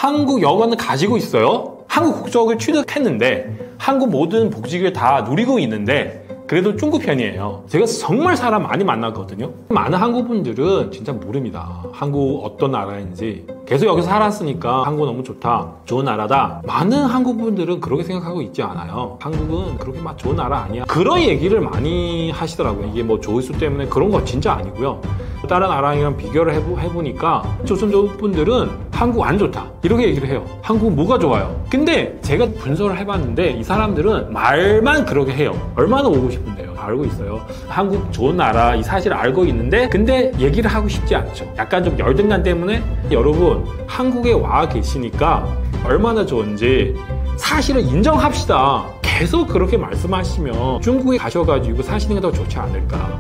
한국 여권을 가지고 있어요. 한국 국적을 취득했는데 한국 모든 복지를 다 누리고 있는데 그래도 중국 편이에요. 제가 정말 사람 많이 만났거든요. 많은 한국 분들은 진짜 모릅니다. 한국 어떤 나라인지. 계속 여기서 살았으니까 한국 너무 좋다, 좋은 나라다. 많은 한국 분들은 그렇게 생각하고 있지 않아요. 한국은 그렇게 막 좋은 나라 아니야. 그런 얘기를 많이 하시더라고요. 이게 뭐 조회수 때문에 그런 거 진짜 아니고요. 다른 나라랑 비교를 해보니까 조선족 분들은 한국 안 좋다 이렇게 얘기를 해요. 한국 뭐가 좋아요? 근데 제가 분석을 해봤는데 이 사람들은 말만 그렇게 해요. 얼마나 오고 싶은데요. 알고 있어요. 한국 좋은 나라 이 사실을 알고 있는데 근데 얘기를 하고 싶지 않죠. 약간 좀 열등감 때문에. 여러분 한국에 와 계시니까 얼마나 좋은지 사실을 인정합시다. 계속 그렇게 말씀하시면 중국에 가셔가지고 사시는 게 더 좋지 않을까.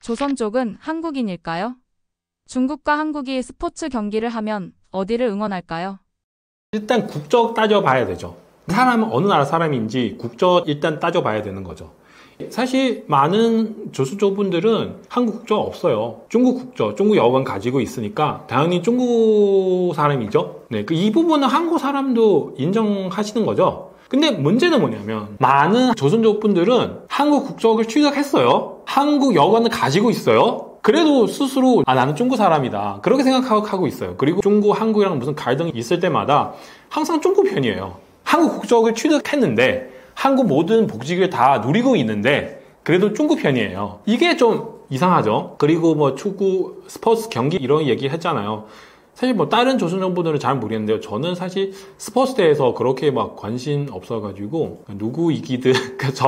조선족은 한국인일까요? 중국과 한국이 스포츠 경기를 하면 어디를 응원할까요? 일단 국적 따져봐야 되죠. 사람은 어느 나라 사람인지 국적 일단 따져봐야 되는 거죠. 사실 많은 조선족 분들은 한국 국적 없어요. 중국 국적, 중국 여권 가지고 있으니까 당연히 중국 사람이죠. 네, 이 부분은 한국 사람도 인정하시는 거죠. 근데 문제는 뭐냐면 많은 조선족 분들은 한국 국적을 취득했어요. 한국 여권을 가지고 있어요. 그래도 스스로 나는 중국 사람이다 그렇게 생각하고 있어요. 그리고 중국, 한국이랑 무슨 갈등이 있을 때마다 항상 중국 편이에요. 한국 국적을 취득했는데 한국 모든 복지를 다 누리고 있는데 그래도 중국 편이에요. 이게 좀 이상하죠. 그리고 뭐 축구, 스포츠 경기 이런 얘기 했잖아요. 사실 뭐 다른 조선족 분들은 잘 모르겠는데요. 저는 사실 스포츠 대해서 그렇게 막 관심 없어가지고 누구 이기든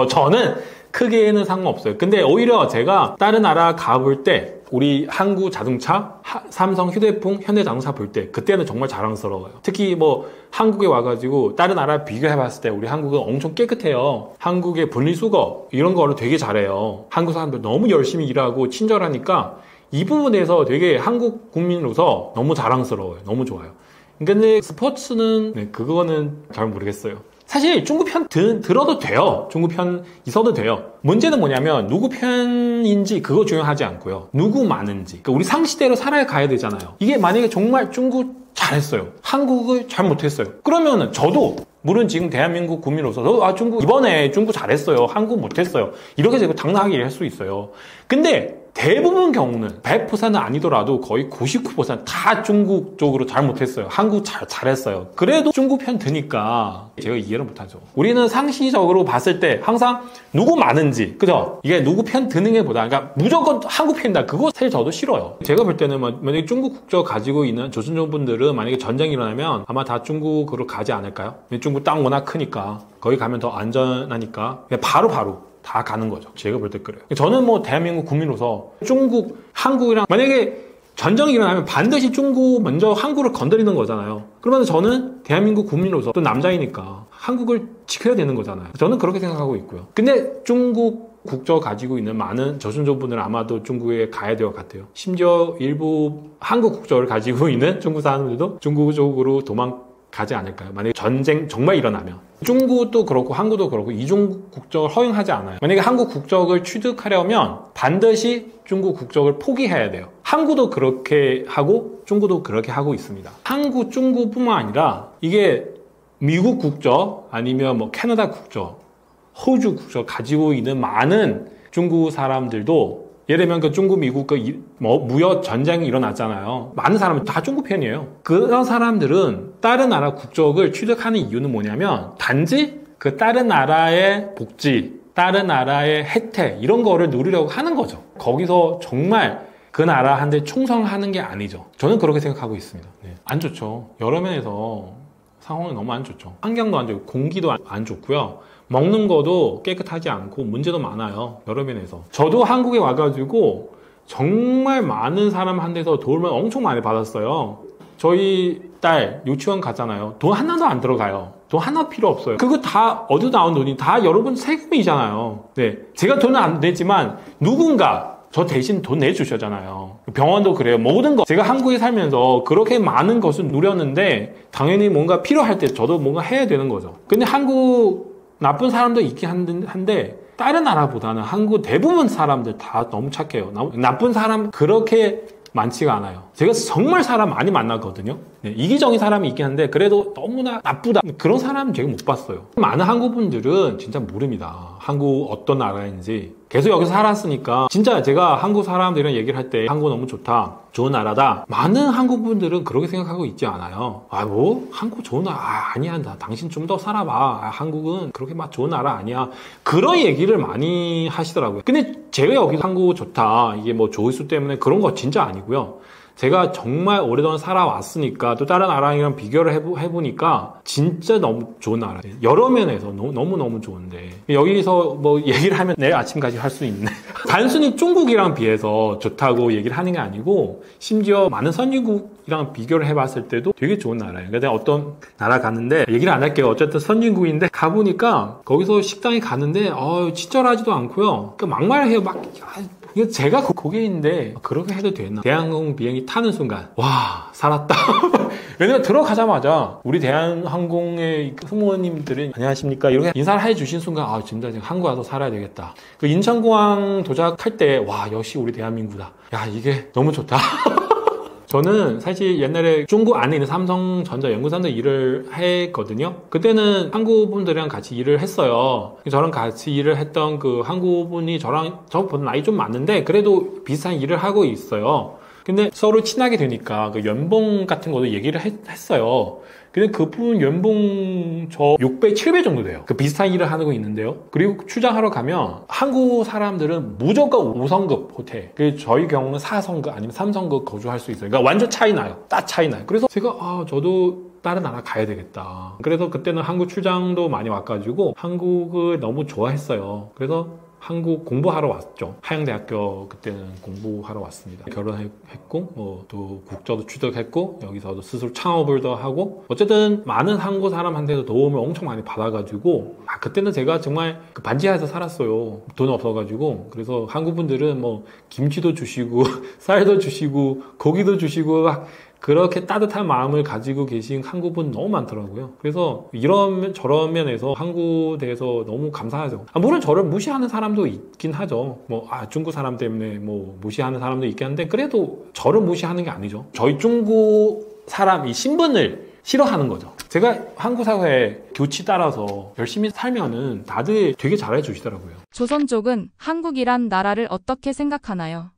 저는 크게는 상관없어요. 근데 오히려 제가 다른 나라 가볼 때 우리 한국 자동차, 삼성, 휴대폰, 현대자동차 볼 때 그때는 정말 자랑스러워요. 특히 뭐 한국에 와가지고 다른 나라 비교해봤을 때 우리 한국은 엄청 깨끗해요. 한국의 분리수거 이런 거를 되게 잘해요. 한국 사람들 너무 열심히 일하고 친절하니까 이 부분에서 되게 한국 국민으로서 너무 자랑스러워요. 너무 좋아요. 근데 스포츠는 그거는 잘 모르겠어요. 사실 중국 편 들어도 돼요. 중국 편 있어도 돼요. 문제는 뭐냐면 누구 편인지 그거 중요하지 않고요. 누구 많은지. 그러니까 우리 상시대로 살아가야 되잖아요. 이게 만약에 정말 중국 잘했어요. 한국을 잘 못했어요. 그러면은 저도 물론 지금 대한민국 국민으로서 중국 이번에 중국 잘했어요. 한국 못했어요. 이렇게 제가 당당하게 얘기할 수 있어요. 근데 대부분 경우는 100%는 아니더라도 거의 99%다 중국 쪽으로 잘못했어요. 한국 잘했어요. 그래도 중국 편 드니까 제가 이해를 못하죠. 우리는 상시적으로 봤을 때 항상 누구 많은지, 그죠? 이게 누구 편 드는 게 보다, 그러니까 무조건 한국 편이다. 그거 사실 저도 싫어요. 제가 볼 때는 만약에 중국 국적 가지고 있는 조선족 분들은 만약에 전쟁이 일어나면 아마 다 중국으로 가지 않을까요? 중국 땅 워낙 크니까 거기 가면 더 안전하니까 그냥 바로 다 가는 거죠. 제가 볼 때 그래요. 저는 뭐 대한민국 국민으로서 중국, 한국이랑 만약에 전쟁이 일어나면 반드시 중국 먼저 한국을 건드리는 거잖아요. 그러면 저는 대한민국 국민으로서 또 남자이니까 한국을 지켜야 되는 거잖아요. 저는 그렇게 생각하고 있고요. 근데 중국 국적 가지고 있는 많은 조선족 분들은 아마도 중국에 가야 될 것 같아요. 심지어 일부 한국 국적을 가지고 있는 중국 사람들도 중국 쪽으로 도망가지 않을까요? 만약에 전쟁 정말 일어나면. 중국도 그렇고 한국도 그렇고 이중 국적을 허용하지 않아요. 만약에 한국 국적을 취득하려면 반드시 중국 국적을 포기해야 돼요. 한국도 그렇게 하고 중국도 그렇게 하고 있습니다. 한국, 중국뿐만 아니라 이게 미국 국적 아니면 뭐 캐나다 국적, 호주 국적 가지고 있는 많은 중국 사람들도 예를 들면 그 중국, 미국 무역 전쟁이 일어났잖아요. 많은 사람은 다 중국 편이에요. 그런 사람들은 다른 나라 국적을 취득하는 이유는 뭐냐면 단지 그 다른 나라의 복지, 다른 나라의 혜택 이런 거를 누리려고 하는 거죠. 거기서 정말 그 나라한테 충성하는 게 아니죠. 저는 그렇게 생각하고 있습니다. 네. 안 좋죠. 여러 면에서 상황이 너무 안 좋죠. 환경도 안 좋고 공기도 안 좋고요. 먹는 것도 깨끗하지 않고 문제도 많아요. 여러 면에서. 저도 한국에 와가지고 정말 많은 사람한테서 도움을 엄청 많이 받았어요. 저희 딸 유치원 가잖아요. 돈 하나도 안 들어가요. 돈 하나 필요 없어요. 그거 다 어디서 나온 돈이 다 여러분 세금이잖아요. 네, 제가 돈은 안 내지만 누군가 저 대신 돈 내주셨잖아요. 병원도 그래요. 모든 거 제가 한국에 살면서 그렇게 많은 것을 누렸는데 당연히 뭔가 필요할 때 저도 뭔가 해야 되는 거죠. 근데 한국 나쁜 사람도 있긴 한데 다른 나라보다는 한국 대부분 사람들 다 너무 착해요. 나쁜 사람 그렇게 많지가 않아요. 제가 정말 사람 많이 만났거든요. 네, 이기적인 사람이 있긴 한데 그래도 너무나 나쁘다 그런 사람 제가 못 봤어요. 많은 한국 분들은 진짜 모릅니다. 한국 어떤 나라인지. 계속 여기서 살았으니까 진짜 제가 한국 사람들이랑 얘기를 할 때 한국 너무 좋다, 좋은 나라다. 많은 한국 분들은 그렇게 생각하고 있지 않아요. 한국 좋은 나라 아니야. 당신 좀 더 살아봐. 한국은 그렇게 막 좋은 나라 아니야. 그런 얘기를 많이 하시더라고요. 근데 제가 여기서 한국 좋다, 이게 뭐 조회수 때문에 그런 거 진짜 아니고요. 제가 정말 오래동안 살아왔으니까 또 다른 나라랑 비교를 해보니까 진짜 너무 좋은 나라예요. 여러 면에서 너무너무 좋은데 여기서 뭐 얘기를 하면 내일 아침까지 할 수 있네. 단순히 중국이랑 비해서 좋다고 얘기를 하는 게 아니고 심지어 많은 선진국이랑 비교를 해봤을 때도 되게 좋은 나라예요. 그래서 어떤 나라 갔는데 얘기를 안 할게요. 어쨌든 선진국인데 가보니까 거기서 식당에 가는데 친절하지도 않고요. 그러니까 막말해요. 이거 제가 고객인데 그렇게 해도 되나? 대한항공 비행기 타는 순간 와 살았다. 왜냐면 들어가자마자 우리 대한항공의 승무원님들은 안녕하십니까 이렇게 인사를 해주신 순간 진짜 한국 와서 살아야 되겠다. 그 인천공항 도착할 때 와 역시 우리 대한민국이다. 야 이게 너무 좋다. 저는 사실 옛날에 중국 안에 있는 삼성전자 연구소에서 일을 했거든요. 그때는 한국 분들이랑 같이 일을 했어요. 저랑 같이 일을 했던 그 한국 분이 저보다 나이 좀 많은데 그래도 비슷한 일을 하고 있어요. 근데 서로 친하게 되니까 그 연봉 같은 것도 얘기를 했어요. 근데 그분 연봉 저 6배, 7배 정도 돼요. 그 비슷한 일을 하고 있는데요. 그리고 출장하러 가면 한국 사람들은 무조건 5성급 호텔. 저희 경우는 4성급 아니면 3성급 거주할 수 있어요. 그러니까 완전 차이 나요. 딱 차이 나요. 그래서 제가 저도 다른 나라 가야 되겠다. 그래서 그때는 한국 출장도 많이 와가지고 한국을 너무 좋아했어요. 그래서 한국 공부하러 왔죠. 하양대학교 그때는 공부하러 왔습니다. 결혼했고 또 국적도 취득했고 여기서도 스스로 창업을 더 하고 어쨌든 많은 한국 사람한테도 도움을 엄청 많이 받아가지고 그때는 제가 정말 그 반지하에서 살았어요. 돈 없어가지고. 그래서 한국 분들은 김치도 주시고 쌀도 주시고 고기도 주시고 막 그렇게 따뜻한 마음을 가지고 계신 한국분 너무 많더라고요. 그래서 저런 면에서 한국에 대해서 너무 감사하죠. 물론 저를 무시하는 사람도 있긴 하죠. 중국 사람 때문에 무시하는 사람도 있긴 한데 그래도 저를 무시하는 게 아니죠. 저희 중국 사람 이 신분을 싫어하는 거죠. 제가 한국 사회에 교치 따라서 열심히 살면은 다들 되게 잘해 주시더라고요. 조선족은 한국이란 나라를 어떻게 생각하나요?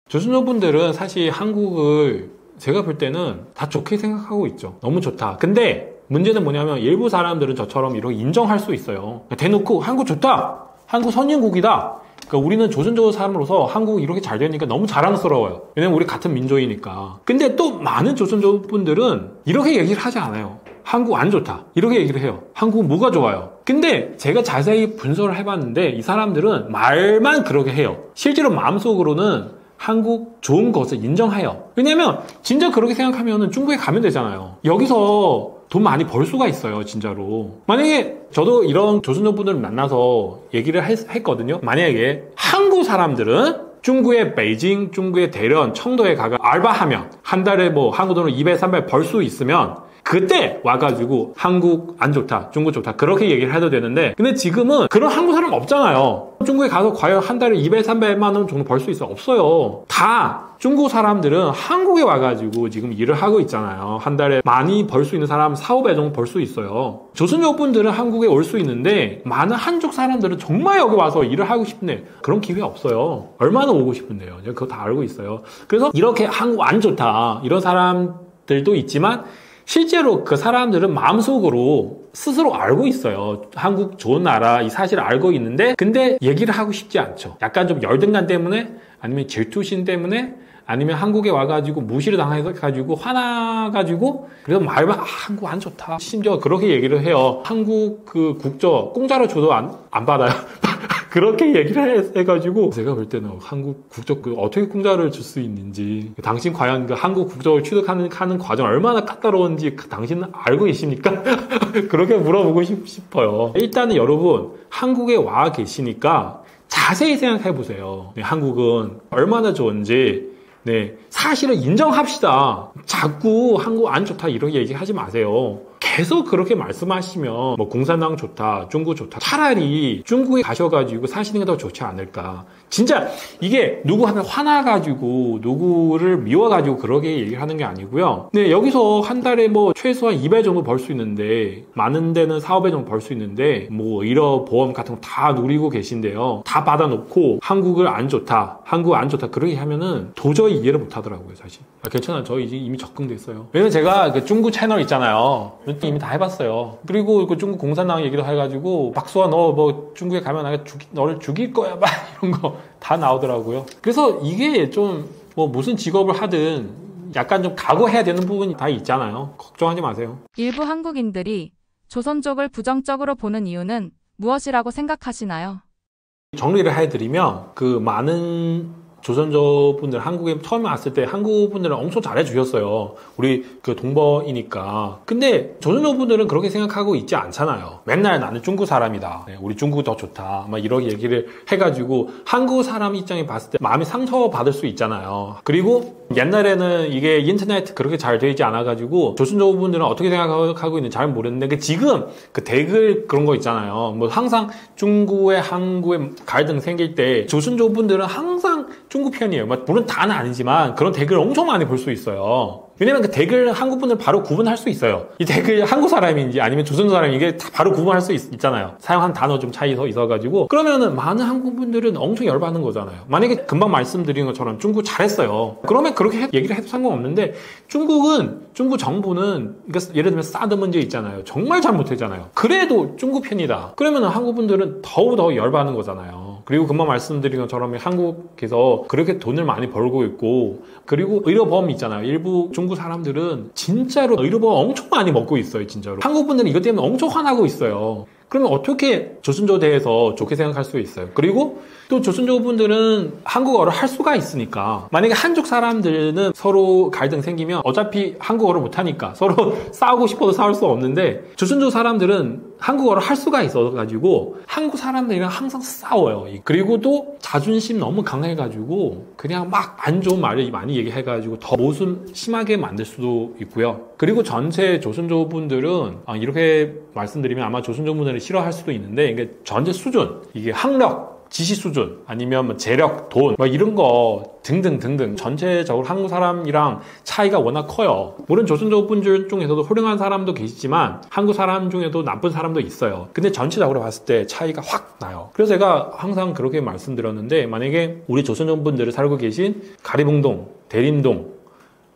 조선족 분들은 사실 한국을 제가 볼 때는 다 좋게 생각하고 있죠. 너무 좋다. 근데 문제는 뭐냐면 일부 사람들은 저처럼 이렇게 인정할 수 있어요. 대놓고 한국 좋다. 한국 선진국이다. 그러니까 우리는 조선족 사람으로서 한국이 이렇게 잘 되니까 너무 자랑스러워요. 왜냐면 우리 같은 민족이니까. 근데 또 많은 조선족 분들은 이렇게 얘기를 하지 않아요. 한국 안 좋다. 이렇게 얘기를 해요. 한국 뭐가 좋아요? 근데 제가 자세히 분석을 해봤는데 이 사람들은 말만 그렇게 해요. 실제로 마음속으로는 한국 좋은 것을 인정해요. 왜냐면 진짜 그렇게 생각하면 중국에 가면 되잖아요. 여기서 돈 많이 벌 수가 있어요, 진짜로. 만약에 저도 이런 조선족 분들을 만나서 얘기를 했거든요. 만약에 한국 사람들은 중국의 베이징, 중국의 대련, 청도에 가가 알바하면 한 달에 한국 돈으로 200, 300 벌 수 있으면 그때 와가지고 한국 안 좋다, 중국 좋다 그렇게 얘기를 해도 되는데 근데 지금은 그런 한국 사람 없잖아요. 중국에 가서 과연 한 달에 200, 300만 원 정도 벌 수 있어? 없어요. 다 중국 사람들은 한국에 와가지고 지금 일을 하고 있잖아요. 한 달에 많이 벌 수 있는 사람 4, 5배 정도 벌 수 있어요. 조선족 분들은 한국에 올 수 있는데 많은 한족 사람들은 정말 여기 와서 일을 하고 싶은데 그런 기회 없어요. 얼마나 오고 싶은데요. 제가 그거 다 알고 있어요. 그래서 이렇게 한국 안 좋다 이런 사람들도 있지만 실제로 그 사람들은 마음속으로 스스로 알고 있어요. 한국 좋은 나라 이 사실을 알고 있는데 근데 얘기를 하고 싶지 않죠. 약간 좀 열등감 때문에 아니면 질투심 때문에 아니면 한국에 와가지고 무시를 당해가지고 화나가지고 그래서 말만 한국 안 좋다. 심지어 그렇게 얘기를 해요. 한국 그 국적 공짜로 줘도 안 받아요. 그렇게 얘기를 해가지고 제가 볼 때는 한국 국적 어떻게 공짜를 줄 수 있는지 당신 과연 그 한국 국적을 취득하는 과정 얼마나 까다로운지 당신은 알고 계십니까? 그렇게 물어보고 싶어요. 일단은 여러분 한국에 와 계시니까 자세히 생각해 보세요. 한국은 얼마나 좋은지 사실을 인정합시다. 자꾸 한국 안 좋다 이런 얘기하지 마세요. 계속 그렇게 말씀하시면 뭐 공산당 좋다, 중국 좋다. 차라리 중국에 가셔가지고 사시는 게 더 좋지 않을까. 진짜 이게 누구 하나 화나가지고 누구를 미워가지고 그렇게 얘기를 하는 게 아니고요. 네, 여기서 한 달에 뭐 최소한 2배 정도 벌 수 있는데 많은 데는 4, 5배 정도 벌 수 있는데 뭐 의료 보험 같은 거 다 누리고 계신데요. 다 받아놓고 한국을 안 좋다, 한국 안 좋다 그렇게 하면은 도저히 이해를 못 하더라고요, 사실. 괜찮아요. 저 이제 이미 적응됐어요. 왜냐면 제가 그 중국 채널 있잖아요. 이미 다 해봤어요. 그리고 그 중국 공산당 얘기도 해가지고 박수아 너 뭐 중국에 가면 내가 너를 죽일 거야 막 이런 거 다 나오더라고요. 그래서 이게 좀 뭐 무슨 직업을 하든 약간 좀 각오해야 되는 부분이 다 있잖아요. 걱정하지 마세요. 일부 한국인들이 조선족을 부정적으로 보는 이유는 무엇이라고 생각하시나요? 정리를 해드리면 그 많은 조선족분들 한국에 처음에 왔을 때 한국분들은 엄청 잘해주셨어요. 우리 그 동버이니까. 근데 조선족분들은 그렇게 생각하고 있지 않잖아요. 맨날 나는 중국 사람이다. 우리 중국이 더 좋다. 막 이런 얘기를 해가지고 한국 사람 입장에 봤을 때 마음이 상처받을 수 있잖아요. 그리고 옛날에는 이게 인터넷 그렇게 잘 되지 않아가지고 조선족분들은 어떻게 생각하고 있는지 잘 모르는데 지금 그 댓글 그런 거 있잖아요. 뭐 항상 중국에 한국에 갈등 생길 때 조선족분들은 항상 중국 편이에요. 물론 다는 아니지만 그런 댓글 엄청 많이 볼 수 있어요. 왜냐면 그 댓글 한국 분들 바로 구분할 수 있어요. 이 댓글 한국 사람인지 아니면 조선 사람인지 이게 다 바로 구분할 수 있잖아요. 사용한 단어 좀 차이 있어가지고 그러면은 많은 한국 분들은 엄청 열받는 거잖아요. 만약에 금방 말씀드린 것처럼 중국 잘했어요. 그러면 그렇게 얘기를 해도 상관없는데 중국 정부는 그러니까 예를 들면 사드 문제 있잖아요. 정말 잘못했잖아요. 그래도 중국 편이다. 그러면은 한국 분들은 더욱더 열받는 거잖아요. 그리고 금방 말씀드린 것처럼 한국에서 그렇게 돈을 많이 벌고 있고 그리고 의료보험 있잖아요. 일부 중국 사람들은 진짜로 의료보험 엄청 많이 먹고 있어요. 진짜로. 한국 분들은 이것 때문에 엄청 화나고 있어요. 그러면 어떻게 조선족에 대해서 좋게 생각할 수 있어요? 그리고 또 조선족 분들은 한국어를 할 수가 있으니까 만약에 한족 사람들은 서로 갈등 생기면 어차피 한국어를 못하니까 서로 싸우고 싶어도 싸울 수 없는데 조선족 사람들은 한국어를 할 수가 있어가지고 한국 사람들이랑 항상 싸워요. 그리고 또 자존심 너무 강해가지고 그냥 막 안 좋은 말을 많이 얘기해가지고 더 모순 심하게 만들 수도 있고요. 그리고 전체 조선족 분들은 이렇게 말씀드리면 아마 조선족 분들이 싫어할 수도 있는데 이게 전체 수준, 이게 학력, 지시 수준, 아니면 뭐 재력, 돈, 뭐 이런 거 등등 전체적으로 한국 사람이랑 차이가 워낙 커요. 물론 조선족 분들 중에서도 훌륭한 사람도 계시지만 한국 사람 중에도 나쁜 사람도 있어요. 근데 전체적으로 봤을 때 차이가 확 나요. 그래서 제가 항상 그렇게 말씀드렸는데 만약에 우리 조선족 분들을 살고 계신 가리봉동, 대림동,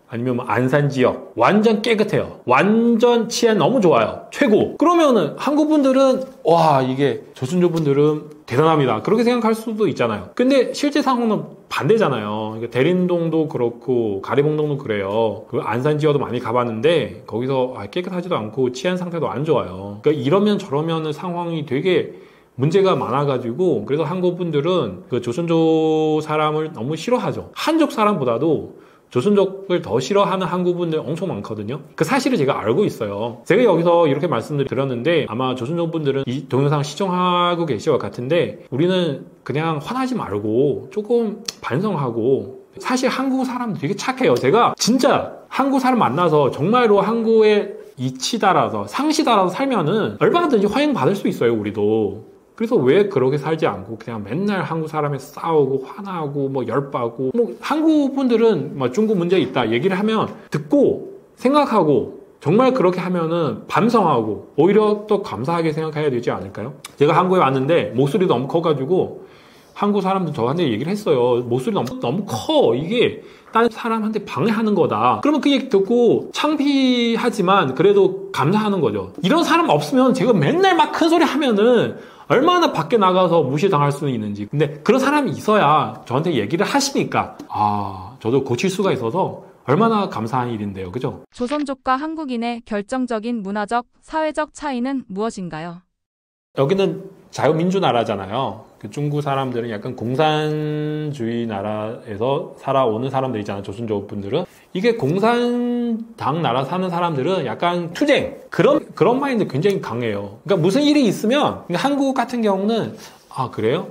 아니면 뭐 안산 지역 완전 깨끗해요. 완전 치안 너무 좋아요. 최고. 그러면은 한국 분들은 와 이게 조선족 분들은 대단합니다. 그렇게 생각할 수도 있잖아요. 근데 실제 상황은 반대잖아요. 그러니까 대림동도 그렇고 가리봉동도 그래요. 그 안산 지역도 많이 가봤는데 거기서 깨끗하지도 않고 치안 상태도 안 좋아요. 그러니까 이러면 저러면 상황이 되게 문제가 많아가지고 그래서 한국 분들은 그 조선족 사람을 너무 싫어하죠. 한족 사람보다도 조선족을 더 싫어하는 한국분들 엄청 많거든요. 그 사실을 제가 알고 있어요. 제가 여기서 이렇게 말씀을 드렸는데 아마 조선족분들은 이 동영상 시청하고 계실 것 같은데 우리는 그냥 화나지 말고 조금 반성하고 사실 한국 사람 되게 착해요. 제가 진짜 한국 사람 만나서 정말로 한국의 이치 따라서 상시 따라서 살면은 얼마든지 환영받을 수 있어요. 우리도. 그래서 왜 그렇게 살지 않고 그냥 맨날 한국 사람에 싸우고 화나고 뭐 열받고 뭐 한국 분들은 뭐 중국 문제 있다 얘기를 하면 듣고 생각하고 정말 그렇게 하면은 반성하고 오히려 또 감사하게 생각해야 되지 않을까요? 제가 한국에 왔는데 목소리 너무 커가지고 한국 사람들 저한테 얘기를 했어요. 목소리 너무 커. 이게 다른 사람한테 방해하는 거다. 그러면 그 얘기 듣고 창피하지만 그래도 감사하는 거죠. 이런 사람 없으면 제가 맨날 막 큰 소리 하면은 얼마나 밖에 나가서 무시당할 수는 있는지. 근데 그런 사람이 있어야 저한테 얘기를 하시니까 저도 고칠 수가 있어서 얼마나 감사한 일인데요. 그죠? 조선족과 한국인의 결정적인 문화적, 사회적 차이는 무엇인가요? 여기는 자유민주 나라잖아요. 그 중국 사람들은 약간 공산주의 나라에서 살아오는 사람들 있잖아요. 조선족 분들은. 이게 공산당 나라 사는 사람들은 약간 투쟁. 그런 마인드 굉장히 강해요. 그러니까 무슨 일이 있으면 한국 같은 경우는 아, 그래요?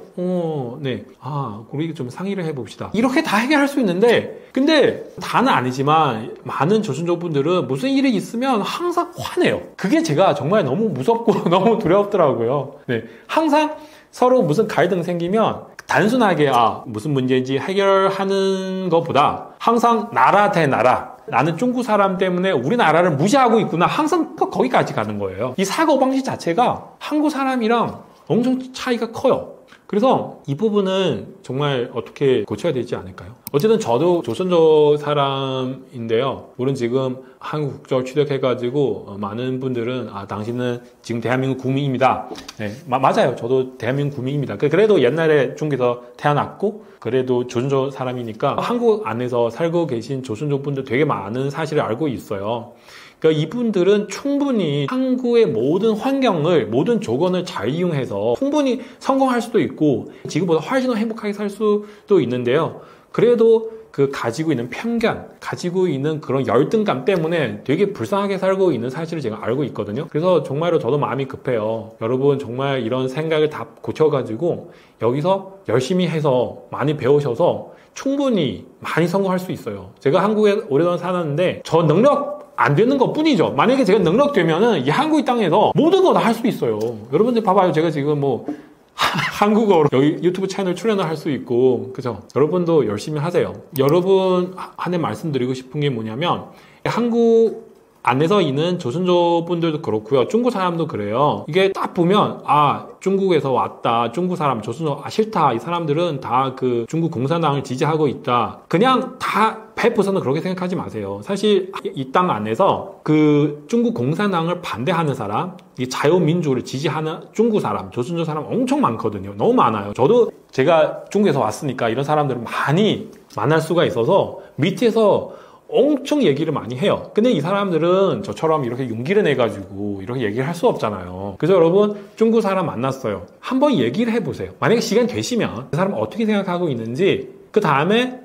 네. 아, 우리 좀 상의를 해봅시다. 이렇게 다 해결할 수 있는데, 근데 다는 아니지만 많은 조선족분들은 무슨 일이 있으면 항상 화내요. 그게 제가 정말 너무 무섭고 너무 두렵더라고요. 네. 항상 서로 무슨 갈등 생기면 단순하게 무슨 문제인지 해결하는 것보다 항상 나라 대 나라, 나는 중국 사람 때문에 우리나라를 무시하고 있구나, 항상 거기까지 가는 거예요. 이 사고방식 자체가 한국 사람이랑 엄청 차이가 커요. 그래서 이 부분은 정말 어떻게 고쳐야 되지 않을까요? 어쨌든 저도 조선족 사람인데요. 물론 지금 한국 국적을 취득해가지고 많은 분들은 당신은 지금 대한민국 국민입니다. 네, 맞아요. 저도 대한민국 국민입니다. 그래도 옛날에 중국에서 태어났고 그래도 조선족 사람이니까 한국 안에서 살고 계신 조선족 분들 되게 많은 사실을 알고 있어요. 그러니까 이분들은 충분히 한국의 모든 환경을, 모든 조건을 잘 이용해서 충분히 성공할 수도 있고 지금보다 훨씬 더 행복하게 살 수도 있는데요. 그래도 그 가지고 있는 편견, 가지고 있는 그런 열등감 때문에 되게 불쌍하게 살고 있는 사실을 제가 알고 있거든요. 그래서 정말로 저도 마음이 급해요. 여러분 정말 이런 생각을 다 고쳐가지고 여기서 열심히 해서 많이 배우셔서 충분히 많이 성공할 수 있어요. 제가 한국에 오랫동안 살았는데 저 능력 안 되는 것 뿐이죠. 만약에 제가 능력 되면은 이 한국 땅에서 모든 거 다 할 수 있어요. 여러분들 봐봐요. 제가 지금 뭐 한국어로 여기 유튜브 채널 출연을 할 수 있고, 그죠? 여러분도 열심히 하세요. 여러분한테 말씀드리고 싶은 게 뭐냐면, 한국 안에서 있는 조선족 분들도 그렇고요. 중국 사람도 그래요. 이게 딱 보면 중국에서 왔다. 중국 사람 조선족 싫다. 이 사람들은 다 그 중국 공산당을 지지하고 있다. 그냥 다 100%는 그렇게 생각하지 마세요. 사실 이 땅 안에서 그 중국 공산당을 반대하는 사람, 이 자유민주를 지지하는 중국 사람, 조선족 사람 엄청 많거든요. 너무 많아요. 저도 제가 중국에서 왔으니까 이런 사람들을 많이 만날 수가 있어서 밑에서 엄청 얘기를 많이 해요. 근데 이 사람들은 저처럼 이렇게 용기를 내가지고 이렇게 얘기를 할 수 없잖아요. 그래서 여러분 중국 사람 만났어요. 한번 얘기를 해보세요. 만약에 시간 되시면 그 사람 어떻게 생각하고 있는지 그 다음에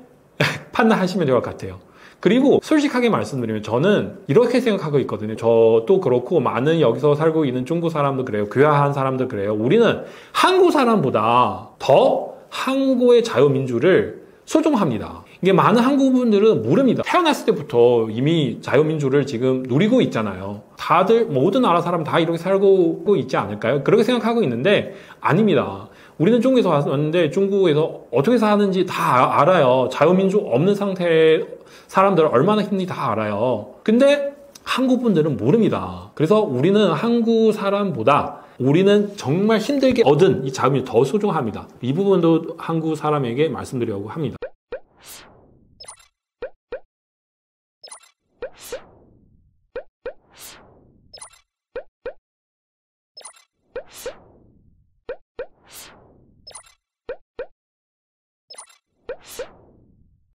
판단하시면 될 것 같아요. 그리고 솔직하게 말씀드리면 저는 이렇게 생각하고 있거든요. 저도 그렇고 많은 여기서 살고 있는 중국 사람도 그래요. 귀화한 사람도 그래요. 우리는 한국 사람보다 더 한국의 자유민주를 소중합니다. 이게 많은 한국 분들은 모릅니다. 태어났을 때부터 이미 자유민주를 지금 누리고 있잖아요. 다들 모든 나라 사람 다 이렇게 살고 있지 않을까요? 그렇게 생각하고 있는데 아닙니다. 우리는 중국에서 왔는데 중국에서 어떻게 사는지 다 알아요. 자유민주 없는 상태의 사람들 얼마나 힘든지 다 알아요. 근데 한국 분들은 모릅니다. 그래서 우리는 한국 사람보다 우리는 정말 힘들게 얻은 이 자유민주 더 소중합니다. 이 부분도 한국 사람에게 말씀드리려고 합니다.